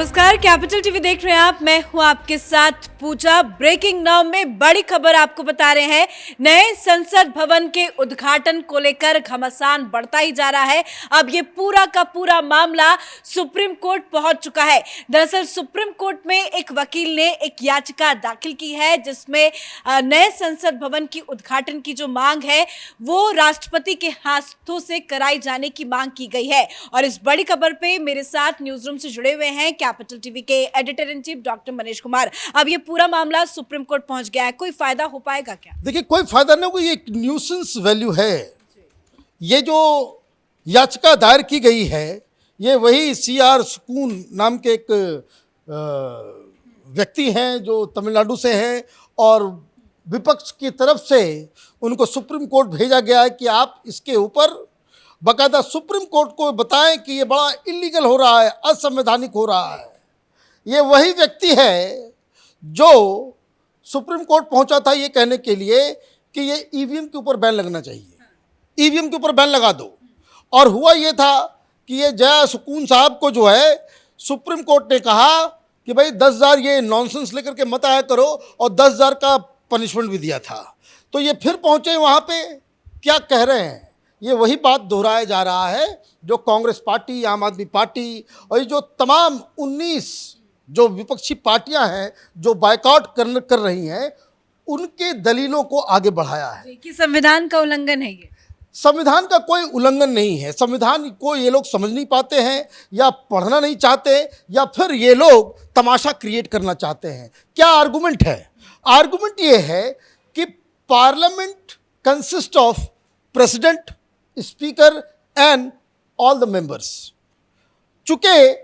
नमस्कार, capital TV देख रहे हैं आप। मैं हूं आपके साथ पूजा। ब्रेकिंग नाउ में बड़ी खबर आपको बता रहे हैं। नए संसद भवन के उद्घाटन को लेकर घमासान बढ़ता ही जा रहा है। अब ये पूरा का पूरा मामला सुप्रीम कोर्ट पहुंच चुका है। दरअसल सुप्रीम कोर्ट में एक वकील ने एक याचिका दाखिल की है जिसमें नए संसद भवन की उद्घाटन की जो मांग है वो राष्ट्रपति के हाथों से कराई जाने की मांग की गई है। और इस बड़ी खबर पे मेरे साथ न्यूज रूम से जुड़े हुए हैं कैपिटल टीवी के editor in chief doctor Manish Kumar. अब ये पूरा मामला सुप्रीम कोर्ट पहुंच गया है, कोई फायदा हो पाएगा क्या? देखिए, कोई फायदा नहीं, कोई एक न्यूसेंस वैल्यू है। ये जो याचिका दायर की गई है ये वही CR सुकून नाम के एक व्यक्ति हैं जो तमिलनाडु से हैं और विपक्ष की तरफ से उनको सुप्रीम कोर्ट भेजा गया है कि आप इसके ऊपर बाकायदा सुप्रीम कोर्ट को बताएं कि ये बड़ा इलीगल हो रहा है, असंवैधानिक हो रहा है। ये वही व्यक्ति है जो सुप्रीम कोर्ट पहुंचा था ये कहने के लिए कि ये EVM के ऊपर बैन लगना चाहिए, EVM के ऊपर बैन लगा दो। और हुआ ये था कि ये जया सुकून साहब को जो है सुप्रीम कोर्ट ने कहा कि भाई 10,000 ये नॉनसेंस लेकर के मत आया करो और 10,000 का पनिशमेंट भी दिया था। तो ये फिर पहुंचे वहाँ पे, क्या कह रहे हैं? ये वही बात दोहराया जा रहा है जो कांग्रेस पार्टी, आम आदमी पार्टी और ये जो तमाम 19 जो विपक्षी पार्टियां हैं जो बायकॉट कर रही हैं, उनके दलीलों को आगे बढ़ाया है कि संविधान का उल्लंघन है। ये संविधान का कोई उल्लंघन नहीं है। संविधान को ये लोग समझ नहीं पाते हैं या पढ़ना नहीं चाहते या फिर ये लोग तमाशा क्रिएट करना चाहते हैं। क्या आर्गुमेंट है? आर्गुमेंट ये है कि parliament consist of president, speaker and all the members. चूंकि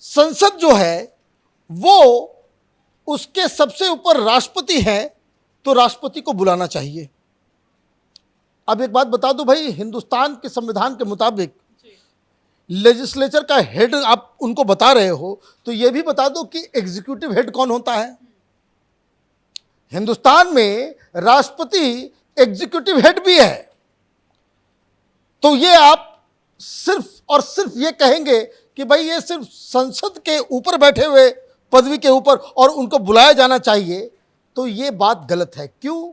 संसद जो है वो उसके सबसे ऊपर राष्ट्रपति है तो राष्ट्रपति को बुलाना चाहिए। अब एक बात बता दो भाई, हिंदुस्तान के संविधान के मुताबिक लेजिस्लेचर का हेड आप उनको बता रहे हो तो ये भी बता दो कि एग्जीक्यूटिव हेड कौन होता है। हिंदुस्तान में राष्ट्रपति एग्जीक्यूटिव हेड भी है। तो ये आप सिर्फ और सिर्फ ये कहेंगे कि भाई ये सिर्फ संसद के ऊपर बैठे हुए पदवी के ऊपर और उनको बुलाया जाना चाहिए, तो ये बात गलत है। क्यों?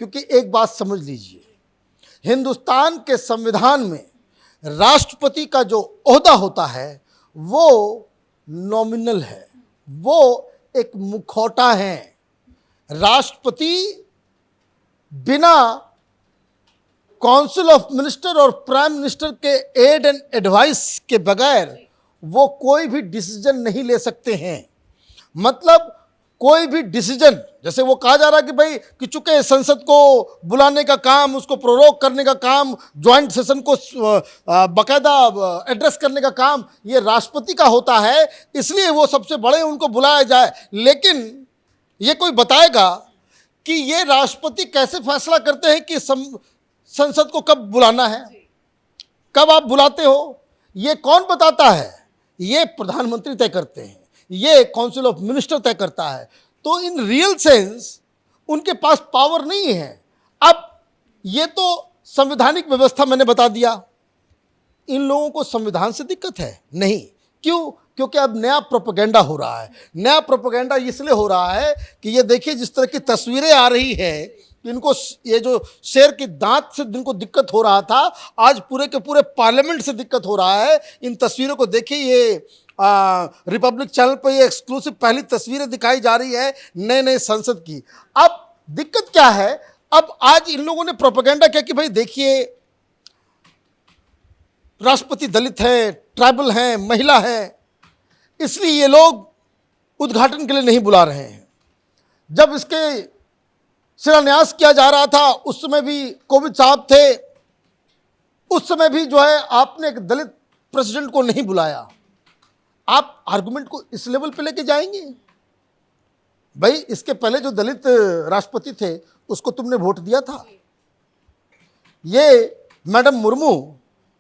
क्योंकि एक बात समझ लीजिए, हिंदुस्तान के संविधान में राष्ट्रपति का जो ओहदा होता है वो नॉमिनल है, वो एक मुखौटा है। राष्ट्रपति बिना काउंसिल ऑफ मिनिस्टर और प्राइम मिनिस्टर के एड एंड एडवाइस के बगैर वो कोई भी डिसीजन नहीं ले सकते हैं। मतलब कोई भी डिसीजन, जैसे वो कहा जा रहा है कि भाई कि चूंकि संसद को बुलाने का काम, उसको प्रोरोग करने का काम, ज्वाइंट सेशन को बाकायदा एड्रेस करने का काम ये राष्ट्रपति का होता है, इसलिए वो सबसे बड़े उनको बुलाया जाए। लेकिन ये कोई बताएगा कि ये राष्ट्रपति कैसे फैसला करते हैं कि संसद को कब बुलाना है, कब आप बुलाते हो? ये कौन बताता है? ये प्रधानमंत्री तय करते हैं, ये काउंसिल ऑफ मिनिस्टर तय करता है। तो इन रियल सेंस उनके पास पावर नहीं है। अब ये तो संवैधानिक व्यवस्था मैंने बता दिया, इन लोगों को संविधान से दिक्कत है नहीं। क्यों? क्योंकि अब नया प्रोपेगेंडा हो रहा है। नया प्रोपेगेंडा इसलिए हो रहा है कि ये देखिए जिस तरह की तस्वीरें आ रही है, इनको ये जो शेर के दांत से जिनको दिक्कत हो रहा था, आज पूरे के पूरे पार्लियामेंट से दिक्कत हो रहा है। इन तस्वीरों को देखिए, ये रिपब्लिक चैनल पर ये एक्सक्लूसिव पहली तस्वीरें दिखाई जा रही है नए नए संसद की। अब दिक्कत क्या है? अब आज इन लोगों ने प्रोपेगेंडा किया कि भाई देखिए राष्ट्रपति दलित है, ट्राइबल हैं, महिला है, इसलिए ये लोग उद्घाटन के लिए नहीं बुला रहे हैं। जब इसके शिलान्यास किया जा रहा था उस समय भी कोविंद साहब थे, उस समय भी जो है आपने एक दलित प्रेसिडेंट को नहीं बुलाया। आप आर्गुमेंट को इस लेवल पे लेके जाएंगे? भाई इसके पहले जो दलित राष्ट्रपति थे उसको तुमने वोट दिया था। ये मैडम मुर्मू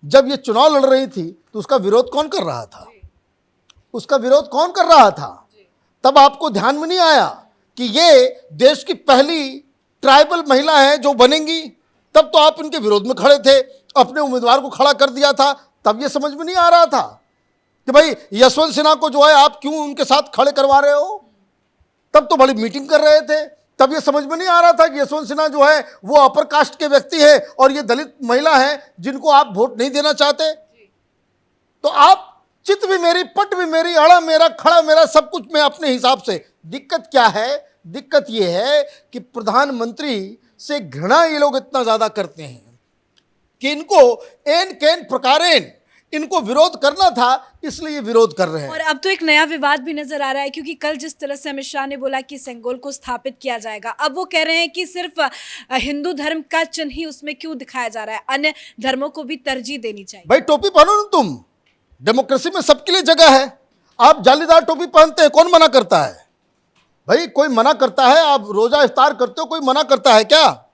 जब ये चुनाव लड़ रही थी तो उसका विरोध कौन कर रहा था? उसका विरोध कौन कर रहा था? तब आपको ध्यान में नहीं आया कि ये देश की पहली ट्राइबल महिला है जो बनेंगी? तब तो आप इनके विरोध में खड़े थे, अपने उम्मीदवार को खड़ा कर दिया था, तब ये समझ में नहीं आ रहा था। कि भाई यशवंत सिन्हा को जो है आप क्यों उनके साथ खड़े करवा रहे हो। तब तो बड़ी मीटिंग कर रहे थे, तब ये समझ में नहीं आ रहा था कि यशवंत सिन्हा जो है वो अपर कास्ट के व्यक्ति है और ये दलित महिला है जिनको आप वोट नहीं देना चाहते। तो आप चित भी मेरी, पट भी मेरी, अड़ा मेरा, खड़ा मेरा, सब कुछ मैं अपने हिसाब से। दिक्कत क्या है? दिक्कत ये है कि प्रधानमंत्री से घृणा ये लोग इतना ज्यादा करते हैं कि इनको एन कैन प्रकारेण इनको विरोध करना था, इसलिए विरोध कर रहे हैं। और अब तो एक नया विवाद भी नजर आ रहा है, क्योंकि कल जिस तरह से अमित शाह ने बोला कि सेंगोल को स्थापित किया जाएगा, अब वो कह रहे हैं कि सिर्फ हिंदू धर्म का चिन्ह ही उसमें क्यों दिखाया जा रहा है, अन्य धर्मों को भी तरजीह देनी चाहिए। भाई टोपी पहनो ना तुम, डेमोक्रेसी में सबके लिए जगह है। आप जालीदार टोपी पहनते हैं, कौन मना करता है? भाई कोई मना करता है? आप रोजा इफ्तार करते हो, कोई मना करता है क्या?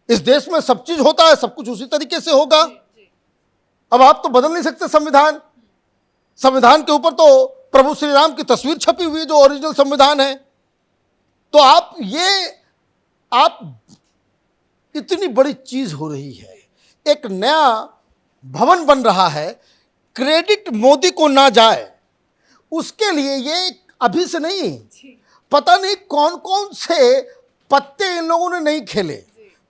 इस देश में सब चीज होता है, सब कुछ उसी तरीके से होगा। अब आप तो बदल नहीं सकते संविधान। संविधान के ऊपर तो प्रभु श्री राम की तस्वीर छपी हुई है जो ओरिजिनल संविधान है। तो आप इतनी बड़ी चीज हो रही है, एक नया भवन बन रहा है, क्रेडिट मोदी को ना जाए उसके लिए ये अभी से नहीं, पता नहीं कौन कौन से पत्ते इन लोगों ने नहीं खेले।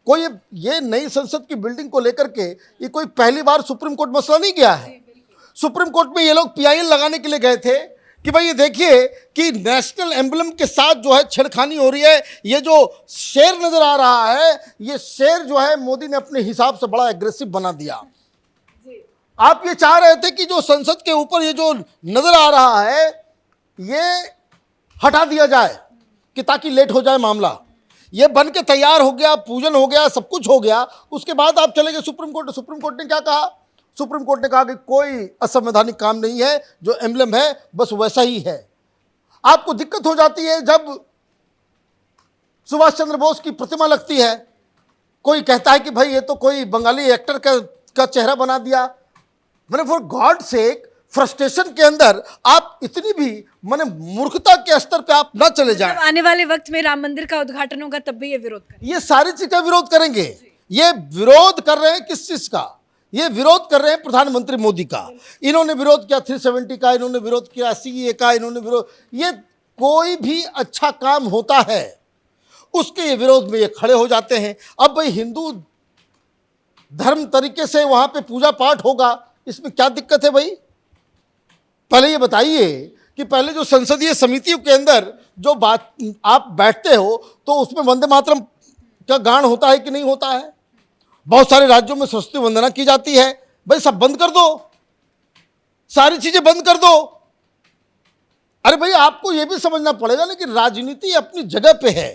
कोई ये नई संसद की बिल्डिंग को लेकर के ये कोई पहली बार सुप्रीम कोर्ट मसला नहीं गया है। सुप्रीम कोर्ट में ये लोग पीआईएल लगाने के लिए गए थे कि भाई ये देखिए कि नेशनल एम्बलम के साथ जो है छेड़खानी हो रही है। ये जो शेर नजर आ रहा है, ये शेर जो है मोदी ने अपने हिसाब से बड़ा एग्रेसिव बना दिया। आप ये चाह रहे थे कि जो संसद के ऊपर ये जो नजर आ रहा है ये हटा दिया जाए कि ताकि लेट हो जाए मामला। ये बन के तैयार हो गया, पूजन हो गया, सब कुछ हो गया, उसके बाद आप चले गए सुप्रीम कोर्ट। सुप्रीम कोर्ट ने क्या कहा? सुप्रीम कोर्ट ने कहा कि कोई असंवैधानिक काम नहीं है, जो एम्बलम है बस वैसा ही है। आपको दिक्कत हो जाती है जब सुभाष चंद्र बोस की प्रतिमा लगती है, कोई कहता है कि भाई ये तो कोई बंगाली एक्टर का चेहरा बना दिया। मैंने फॉर गॉड सेक फ्रस्ट्रेशन के अंदर आप इतनी भी माने मूर्खता के स्तर पे आप ना चले जाएं। जब आने वाले वक्त में राम मंदिर का उद्घाटन होगा तब भी ये विरोध करेंगे। ये सारी चीजें विरोध करेंगे। ये विरोध कर रहे हैं किस चीज का? ये विरोध कर रहे हैं प्रधानमंत्री मोदी का। इन्होंने विरोध किया 370 का, इन्होंने विरोध किया सीए का, इन्होंने विरोध। ये कोई भी अच्छा काम होता है उसके ये विरोध में ये खड़े हो जाते हैं। अब भाई हिंदू धर्म तरीके से वहां पे पूजा पाठ होगा, इसमें क्या दिक्कत है भाई? पहले ये बताइए कि पहले जो संसदीय समितियों के अंदर जो बात आप बैठते हो तो उसमें वंदे मातरम का गान होता है कि नहीं होता है? बहुत सारे राज्यों में सरस्वती वंदना की जाती है। भाई सब बंद कर दो, सारी चीजें बंद कर दो। अरे भाई आपको यह भी समझना पड़ेगा ना कि राजनीति अपनी जगह पे है।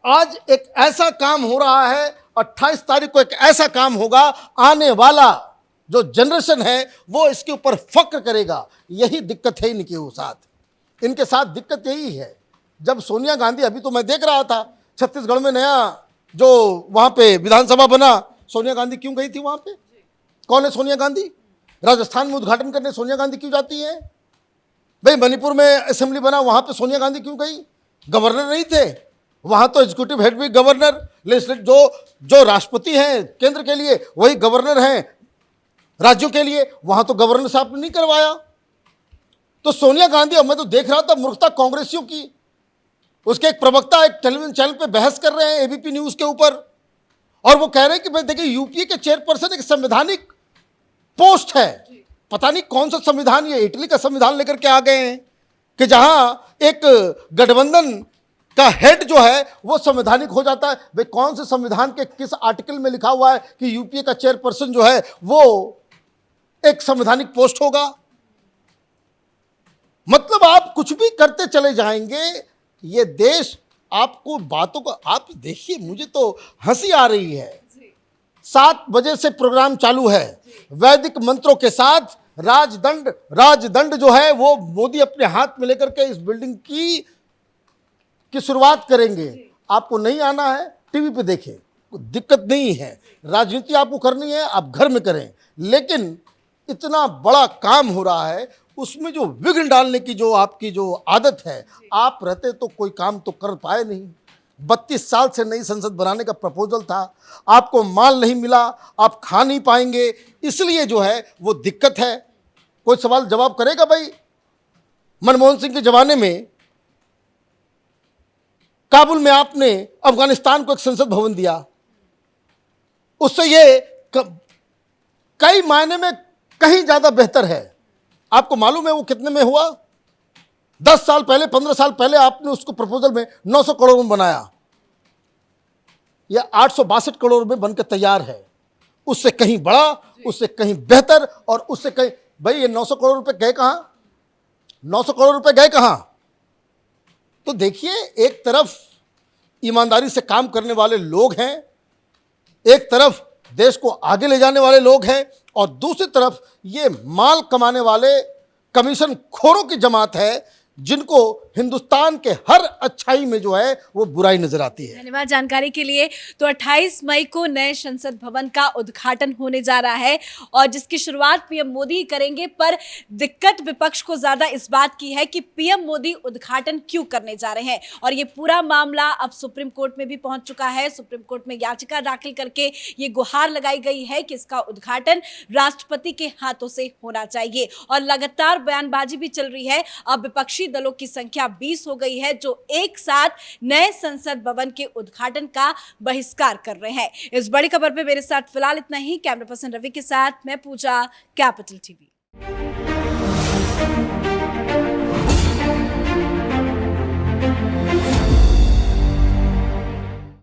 आज एक ऐसा काम हो रहा है, 28 तारीख को एक ऐसा काम होगा, आने वाला जो जनरेशन है वो इसके ऊपर फक्र करेगा। यही दिक्कत है इनके साथ दिक्कत यही है। जब सोनिया गांधी, अभी तो मैं देख रहा था छत्तीसगढ़ में नया जो वहां पे विधानसभा बना, सोनिया गांधी क्यों गई थी वहां पे? कौन है सोनिया गांधी? राजस्थान में उद्घाटन करने सोनिया गांधी क्यों जाती है? भाई मणिपुर में असेंबली बना, वहां पे सोनिया गांधी क्यों गई? गवर्नर नहीं थे वहां, तो एग्जीक्यूटिव हेड भी गवर्नर, जो राष्ट्रपति हैं केंद्र के लिए वही गवर्नर हैं राज्यों के लिए, वहां तो गवर्नर साहब ने नहीं करवाया। तो सोनिया गांधी, और मैं तो देख रहा था मूर्खता कांग्रेसियों की, उसके एक प्रवक्ता एक टेलीविजन चैनल पे बहस कर रहे हैं एबीपी न्यूज के ऊपर, और वो कह रहे हैं कि भाई देखिए यूपीए के चेयरपर्सन एक संवैधानिक पोस्ट है। पता नहीं कौन सा संविधान, ये इटली का संविधान लेकर के आ गए हैं कि जहां एक गठबंधन का हेड जो है वो संवैधानिक हो जाता है। भाई कौन से संविधान के किस आर्टिकल में लिखा हुआ है कि यूपीए का चेयरपर्सन जो है वो एक संवैधानिक पोस्ट होगा? मतलब आप कुछ भी करते चले जाएंगे, ये देश आपको बातों को आप देखिए, मुझे तो हंसी आ रही है। 7 बजे से प्रोग्राम चालू है, वैदिक मंत्रों के साथ राजदंड जो है वो मोदी अपने हाथ में लेकर के इस बिल्डिंग की शुरुआत करेंगे। आपको नहीं आना है, टीवी पे देखें, दिक्कत नहीं है। राजनीति आपको करनी है आप घर में करें, लेकिन इतना बड़ा काम हो रहा है उसमें जो विघ्न डालने की जो आपकी जो आदत है, आप रहते तो कोई काम तो कर पाए नहीं। 32 साल से नई संसद बनाने का प्रपोजल था, आपको माल नहीं मिला, आप खा नहीं पाएंगे, इसलिए जो है वो दिक्कत है। कोई सवाल जवाब करेगा भाई? मनमोहन सिंह के जमाने में काबुल में आपने अफगानिस्तान को एक संसद भवन दिया, उससे ये कई मायने में कहीं ज्यादा बेहतर है। आपको मालूम है वो कितने में हुआ? 10 साल पहले, 15 साल पहले आपने उसको प्रपोजल में 900 करोड़ में बनाया, यह 862 करोड़ में बनकर तैयार है। उससे कहीं बड़ा, उससे कहीं बेहतर, और उससे कहीं, भाई ये 900 करोड़ रुपए गए कहां? 900 करोड़ रुपए गए कहां? तो देखिए, एक तरफ ईमानदारी से काम करने वाले लोग हैं, एक तरफ देश को आगे ले जाने वाले लोग हैं, और दूसरी तरफ ये माल कमाने वाले कमीशन खोरों की जमात है, जिनको हिंदुस्तान के हर अच्छाई में जो है वो बुराई नजर आती है। धन्यवाद जानकारी के लिए। तो 28 मई को नए संसद भवन का उद्घाटन होने जा रहा है और जिसकी शुरुआत पीएम मोदी ही करेंगे, पर दिक्कत विपक्ष को ज्यादा इस बात की है कि पीएम मोदी उद्घाटन क्यों करने जा रहे हैं, और ये पूरा मामला अब सुप्रीम कोर्ट में भी पहुंच चुका है। सुप्रीम कोर्ट में याचिका दाखिल करके ये गुहार लगाई गई है कि इसका उद्घाटन राष्ट्रपति के हाथों से होना चाहिए, और लगातार बयानबाजी भी चल रही है। अब विपक्षी दलों की संख्या 20 हो गई है जो एक साथ नए संसद भवन के उद्घाटन का बहिष्कार कर रहे हैं। इस बड़ी खबर पे मेरे साथ फिलहाल इतना ही। कैमरा पर्सन रवि के साथ मैं पूजा, कैपिटल टीवी।